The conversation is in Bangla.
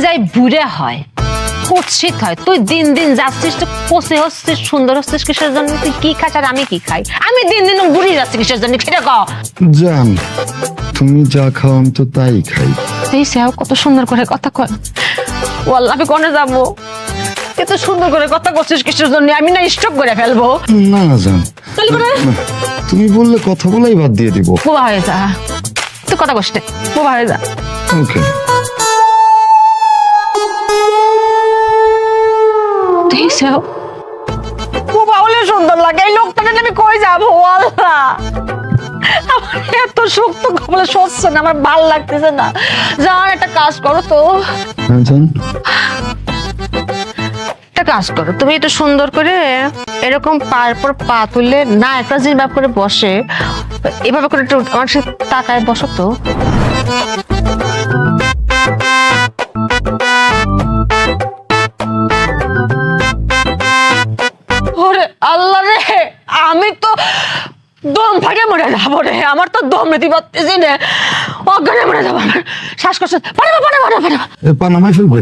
যাই বুড়ে হয়, কুৎসিত হয়। তুই দিন দিন যাচ্ছিস, তো কষে হচ্ছিস, সুন্দর হচ্ছিস কিসের জন্য? তুই কি খাস আর আমি কি খাই? আমি দিন দিন বুড়ি যাচ্ছি কিসের জন্য সেটা কও। জান, তুমি যা খাও আমি তো তাই খাই। এই সেও কত সুন্দর করে কথা কয়। ওয়াল্লাহ আমি কোনে যাবো? এত সুন্দর করে কথা করছিস কিসের জন্য? আমি না স্টক করে ফেলবো। না না জান, তাহলে করে তুমি বললে কথা বলাই বাদ দিয়ে দিব। বোবা হয়ে যা, তুই কথা কষ্ট বোবা হয়ে যা। ওকে। বোবা হলে সুন্দর লাগে। এই লোকটা আমি কই যাবো? আল্লাহ, আমার এত শক্ত কপালে সচ্ছে না, আমার ভাল লাগতেছে না। জান একটা কাজ করো তো, হ্যাঁ জান। একটা কাজ করো, তুমি একটু সুন্দর করে এরকম পায়ের পর পা তুললে না, একটা জিনিস ভাব করে বসে, এভাবে করে একটু আমার সাথে তাকায় বসো তো। ওরে আল্লাহ রে, আমি তো দম ফাটে মরে যাবো রে। আমার তো দম নিতে পারতেছি না, অজ্ঞানে মরে যাবো। আমার শ্বাসকষ্ট। পানামাই ফেলবে।